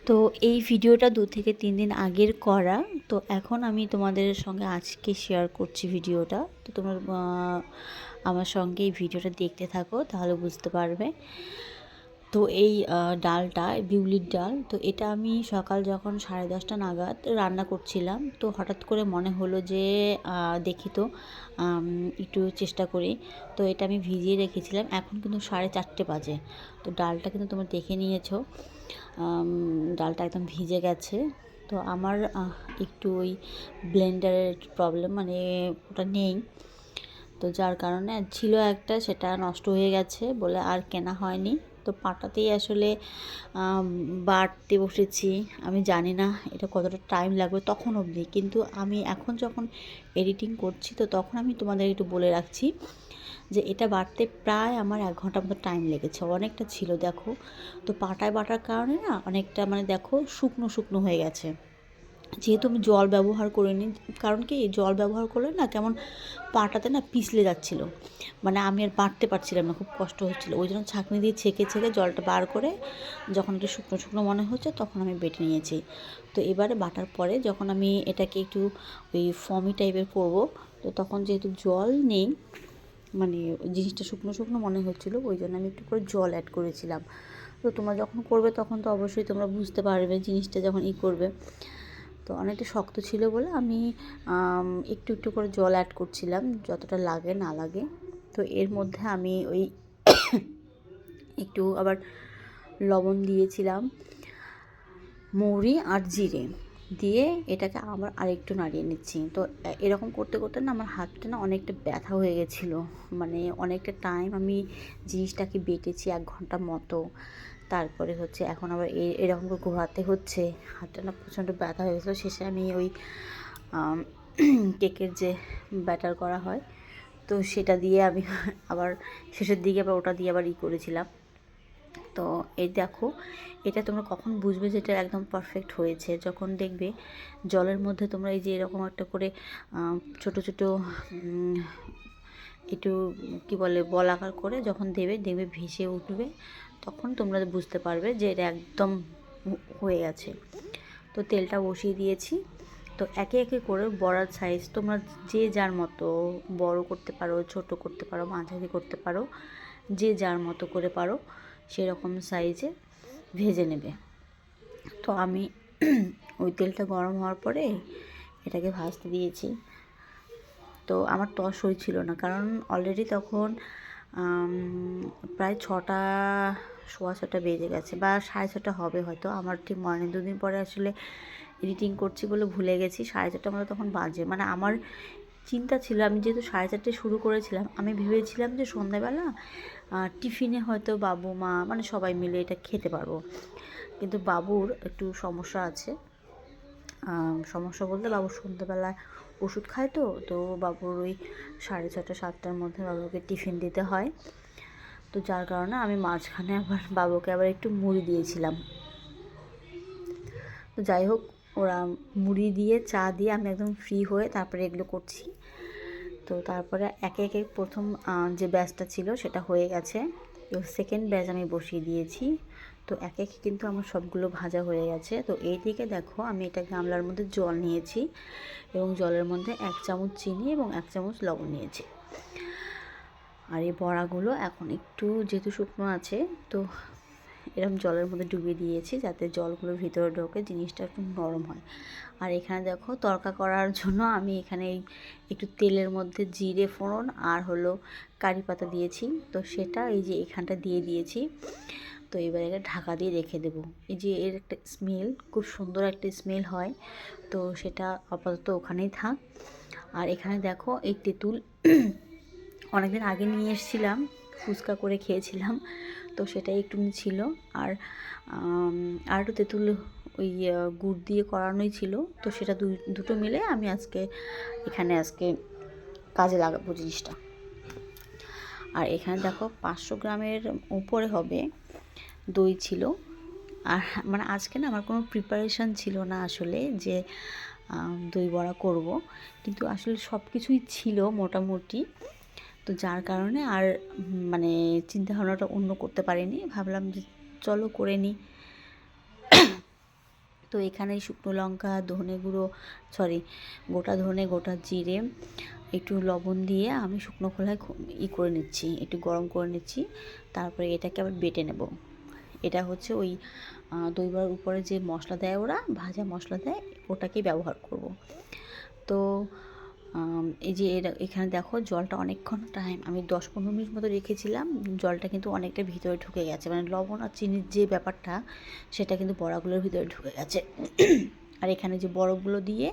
তো এই ভিডিওটা 2 থেকে 3 দিন আগের করা। তো এখন আমি তোমাদের সঙ্গে আজকে শেয়ার করছি ভিডিওটা। তো তোমরা আমার সঙ্গে এই ভিডিওটা দেখতে থাকো, তাহলে বুঝতে পারবে। তো এই ডালটা বিউলির ডাল, তো এটা আমি সকাল যখন 10:30 নাগাদ রান্না করছিলাম, তো হঠাৎ করে মনে হলো যে দেখি তো একটু চেষ্টা করি। তো এটা আমি ভিজিয়ে রেখেছিলাম, এখন কিন্তু 4:30 বাজে। তো ডালটা কিন্তু তোমরা দেখে নিয়েছো, ডালটা একদম ভিজে গেছে। তো আমার একটু ওই ব্লেন্ডারের প্রবলেম, মানে ওটা নেই। তো যার কারণে ছিল একটা, সেটা নষ্ট হয়ে গেছে বলে আর কেনা হয়নি। তো পাটাতেই আসলে বাটতে বসেছি। আমি জানি না এটা কতটা টাইম লাগবে তখন অবধি, কিন্তু আমি এখন যখন এডিটিং করছি, তো তখন আমি তোমাদের একটু বলে রাখছি যে এটা বাটতে প্রায় আমার 1 ঘন্টার মতো টাইম লেগেছে। অনেকটা ছিল দেখো। তো পাটায় বাটার কারণে না অনেকটা, মানে দেখো, শুকনো শুকনো হয়ে গেছে। যেহেতু আমি জল ব্যবহার করিনি, কারণ কি জল ব্যবহার করলে না কেমন পাটাতে না পিছলে যাচ্ছিলো, মানে আমি আর বাটতে পারছিলাম না, খুব কষ্ট হচ্ছিলো। ওই জন্য ছাঁকনি দিয়ে ছেঁকে ছেঁকে জলটা বার করে যখন একটু শুকনো শুকনো মনে হচ্ছে, তখন আমি বেটে নিয়েছি। তো এবারে বাটার পরে যখন আমি এটাকে একটু ওই ফমি টাইপের করবো, তো তখন যেহেতু জল নেই, মানে জিনিসটা শুকনো শুকনো মনে হচ্ছিলো, ওই জন্য আমি একটু করে জল অ্যাড করেছিলাম। তো তোমরা যখন করবে তখন তো অবশ্যই তোমরা বুঝতে পারবে জিনিসটা যখন করবে। তো অনেকটা শক্ত ছিল বলে আমি একটু একটু করে জল অ্যাড করছিলাম, যতটা লাগে না লাগে। তো এর মধ্যে আমি ওই একটু আবার লবণ দিয়েছিলাম, মৌরি আর জিরে দিয়ে এটাকে আবার আরেকটু নাড়িয়ে নিচ্ছি। তো এরকম করতে করতে না আমার হাতটা না অনেকটা ব্যথা হয়ে গেছিলো, মানে অনেকটা টাইম আমি জিনিসটাকে বেটেছি, 1 ঘন্টা মতো। তারপরে হচ্ছে এখন আবার এরকম করে ঘোরাতে হচ্ছে, হাতটা না প্রচণ্ড ব্যথা হয়ে গেছিলো। শেষে আমি ওই কেকের যে ব্যাটার করা হয়, তো সেটা দিয়ে আমি আবার শেষের দিকে আবার ওটা দিয়ে আবার করেছিলাম। তো এই দেখো, এটা তোমরা কখন বুঝবে যে এটা একদম পারফেক্ট হয়েছে, যখন দেখবে জলের মধ্যে তোমরা এই যে এরকম একটা করে ছোট ছোট একটু কী বলে বল আকার করে যখন দেখবে ভেসে উঠবে, তখন তোমরা বুঝতে পারবে যে এটা একদম হয়ে গেছে। তো তেলটা বসিয়ে দিয়েছি। তো একে একে করে বড়ার সাইজ তোমরা যে যার মতো বড় করতে পারো, ছোট করতে পারো, মাঝারি করতে পারো, যে যার মতো করে পারো সেরকম সাইজে ভেজে নেবে। তো আমি ওই তেলটা গরম হওয়ার পরে এটাকে ভাজতে দিয়েছি। তো আমার তস হয়েছিল না, কারণ অলরেডি তখন প্রায় 6টা, সোয়া 6টা বেজে গেছে, বা 6:30 হবে হয়তো, আমার ঠিক মনে নেই। 2 দিন পরে আসলে এডিটিং করছি বলে ভুলে গেছি। 4:30 মতো তখন বাজে। মানে আমার চিন্তা ছিল, আমি যেহেতু 4:30 শুরু করেছিলাম, আমি ভেবেছিলাম যে সন্ধ্যাবেলা টিফিনে হয়তো বাবু মা মানে সবাই মিলে এটা খেতে পারবো। কিন্তু বাবুর একটু সমস্যা আছে, সমস্যা বলতে বাবুর সন্ধ্যাবেলায় ওষুধ খায়, তো বাবুর ওই 6:30 7টার মধ্যে বাবুকে টিফিন দিতে হয়। তো যার কারণে আমি মাঝখানে আবার বাবুকে আবার একটু মুড়ি দিয়েছিলাম। তো যাই হোক, ওরা মুড়ি দিয়ে চা দিয়ে আমি একদম ফ্রি হয়ে তারপরে এগুলো করছি। তো তারপরে একে একে প্রথম যে ব্যাচটা ছিল সেটা হয়ে গেছে, তো সেকেন্ড ব্যাচ আমি বসিয়ে দিয়েছি। তো একে একে কিন্তু আমার সবগুলো ভাজা হয়ে গেছে। তো এই দিকে দেখো, আমি এটা গামলার মধ্যে জল নিয়েছি এবং জলের মধ্যে 1 চামচ চিনি এবং 1 চামচ লবণ নিয়েছি। আর এই বড়াগুলো এখন একটু যেহেতু শুকনো আছে, তো এরকম জলের মধ্যে ডুবিয়ে দিয়েছি যাতে জলগুলো ভিতরে ঢোকে, জিনিসটা একটু নরম হয়। আর এখানে দেখো, তড়কা করার জন্য আমি এখানে একটু তেলের মধ্যে জিরে ফোড়ন আর হলো কারি পাতা দিয়েছি। তো সেটা এই যে এখানটা দিয়ে দিয়েছি। তো এবার এটা ঢাকা দিয়ে রেখে দেবো। এই যে এর একটা স্মেল, খুব সুন্দর একটা স্মেল হয়, তো সেটা আপাতত ওখানেই থাক। আর এখানে দেখো, এই তেঁতুল অনেকদিন আগে নিয়ে এসেছিলাম, ফুচকা করে খেয়েছিলাম, তো সেটাই একটু ছিল। আর একটু তেঁতুল ওই গুড় দিয়ে করানোই ছিল, তো সেটা দুটো মিলে আমি আজকে কাজে লাগাবো জিনিসটা। আর এখানে দেখো 500 গ্রামের উপরে হবে দই ছিল। আর মানে আজকে না আমার কোনো প্রিপারেশান ছিল না আসলে যে দই বড়া করব, কিন্তু আসলে সব কিছুই ছিল মোটামুটি। তো যার কারণে আর মানে চিন্তাভাবনাটা অন্য করতে পারিনি, ভাবলাম যে চলো করে নিই। তো এখানে শুকনো লঙ্কা, ধনে গুঁড়ো, গোটা ধনে, গোটা জিরে, একটু লবণ দিয়ে আমি শুকনো খোলায় করে নিচ্ছি, একটু গরম করে নিচ্ছি। তারপরে এটাকে আবার বেটে নেব। এটা হচ্ছে ওই দই বড়ার উপরে যে মশলা দেয়, ওরা ভাজা মশলা দেয়, ওটাকেই ব্যবহার করব। তো এই যে এখানে দেখো জলটা অনেকক্ষণ টাইম আমি 10-15 মিনিট মতো রেখেছিলাম। জলটা কিন্তু অনেকটা ভিতরে ঢুকে গেছে, মানে লবণ আর চিনির যে ব্যাপারটা সেটা কিন্তু বড়াগুলোর ভিতরে ঢুকে গেছে। আর এখানে যে বরফগুলো দিয়ে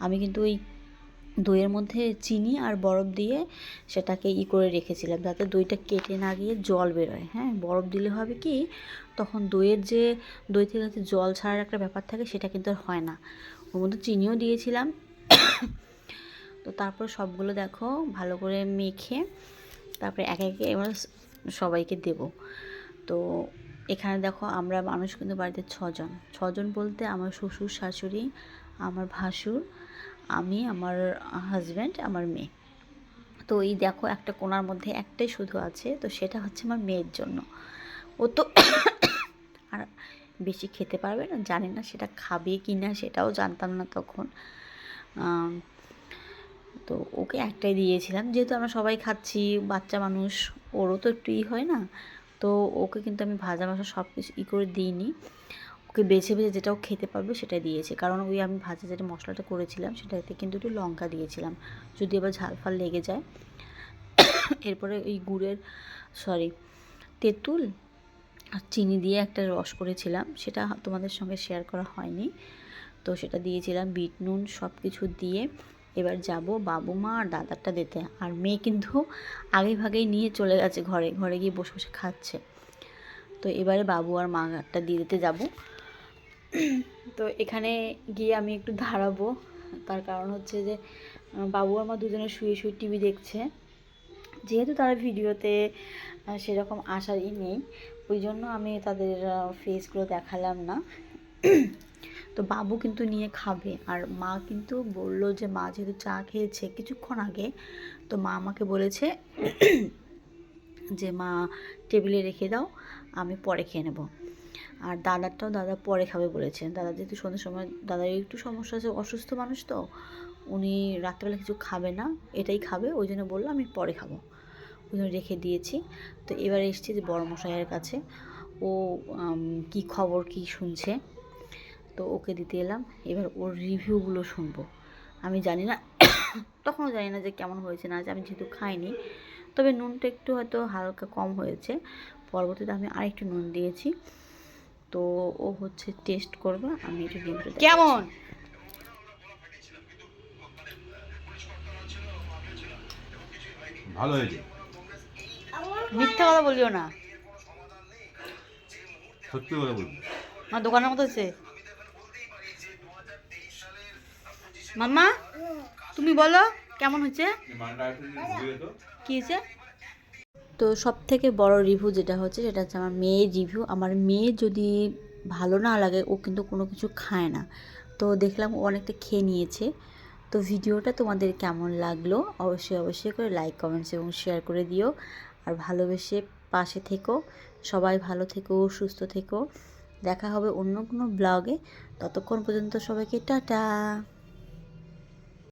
আমি কিন্তু ওই দইয়ের মধ্যে চিনি আর বরফ দিয়ে সেটাকে করে রেখেছিলাম, যাতে দইটা কেটে না গিয়ে জল বেরোয়। হ্যাঁ, বরফ দিলে হবে কি, তখন দই থেকে যে জল ছাড়ার একটা ব্যাপার থাকে, সেটা কিন্তু আর হয় না। ওর মধ্যে চিনিও দিয়েছিলাম। তো তারপর সবগুলো দেখো ভালো করে মেখে তারপরে একে একে এবার সবাইকে দেব। তো এখানে দেখো আমরা মানুষ কিন্তু বাড়িতে 6জন বলতে আমার শ্বশুর, শাশুড়ি, আমার ভাসুর, আমি, আমার হাজব্যান্ড, আমার মেয়ে। তো এই দেখো একটা কোণার মধ্যে একটাই শুধু আছে, তো সেটা হচ্ছে আমার মেয়ের জন্য। ও তো আর বেশি খেতে পারবে না, জানি না সেটা খাবে কি না, সেটাও জানতাম না তখন। তো ওকে একটাই দিয়েছিলাম, যেহেতু আমরা সবাই খাচ্ছি, বাচ্চা মানুষ, ওরও তো একটু হয় না। তো ওকে কিন্তু আমি ভাজা মাসা সব কিছু করে দিইনি, ওকে বেছে বেছে যেটাও খেতে পারবে সেটাই দিয়েছি। কারণ ওই আমি ভাজা যেটা মশলাটা করেছিলাম সেটাতে কিন্তু একটু লঙ্কা দিয়েছিলাম, যদি আবার ঝাল ফাল লেগে যায়। এরপরে ওই তেঁতুল আর চিনি দিয়ে একটা রস করেছিলাম, সেটা তোমাদের সঙ্গে শেয়ার করা হয়নি। তো সেটা দিয়েছিলাম, বিট নুন সব কিছু দিয়ে। এবার যাব বাবু মা আর দাদারটা দিতে। আর মেয়ে কিন্তু আগেই নিয়ে চলে গেছে ঘরে গিয়ে বসে বসে খাচ্ছে। তো এবারে বাবু আর মাটা দিয়ে দিতে যাব। তো এখানে গিয়ে আমি একটু দাঁড়াবো, তার কারণ হচ্ছে যে বাবু আর মা দুজনে শুয়ে টিভি দেখছে। যেহেতু তারা ভিডিওতে সেরকম আসারই নেই, ওই জন্য আমি তাদের ফেসগুলো দেখালাম না। তো বাবু কিন্তু নিয়ে খাবে, আর মা কিন্তু বললো যে মা যেহেতু চা খেয়েছে কিছুক্ষণ আগে, তো মা আমাকে বলেছে যে মা টেবিলে রেখে দাও, আমি পরে খেয়ে নেব। আর দাদা পরে খাবে বলেছে। দাদা যেহেতু সন্ধ্যের সময়, দাদার একটু সমস্যা আছে, অসুস্থ মানুষ, তো উনি রাত্রেবেলা কিছু খাবে না, এটাই খাবে, ওই জন্য বললো আমি পরে খাবো, ওই জন্য রেখে দিয়েছি। তো এবার এসছি যে বড় মশাইয়ের কাছে, ও কি খবর কি শুনছে, তো ওকে দিতে এলাম। এবার ওর রিভিউগুলো শুনবো। আমি জানি না, তখনও জানি না যে কেমন হয়েছে না, যে আমি যেহেতু খাইনি, তবে নুনটা একটু হয়তো হালকা কম হয়েছে, পরবর্তীতে আমি আরেকটু নুন দিয়েছি। তো ও হচ্ছে টেস্ট করবে, আমি একটু রিভিউটা কেমন। ভালো হয়েছে, মিথ্যা কথা বলিও না, সত্যি করে বলবি। আমার দোকানের মতো হচ্ছে। মাম্মা তুমি বলো কেমন হয়েছে, কি হয়েছে। তো সব থেকে বড় রিভিউ যেটা হচ্ছে সেটা হচ্ছে আমার মেয়ের রিভিউ। আমার মেয়ে যদি ভালো না লাগে, ও কিন্তু কোনো কিছু খায় না। তো দেখলাম ও অনেকটা খেয়ে নিয়েছে। তো ভিডিওটা তোমাদের কেমন লাগলো অবশ্যই করে লাইক, কমেন্টস এবং শেয়ার করে দিও। আর ভালোবেসে পাশে থেকো, সবাই ভালো থেকো, সুস্থ থেকো। দেখা হবে অন্য কোনো ব্লগে। ততক্ষণ পর্যন্ত সবাইকে টাটা।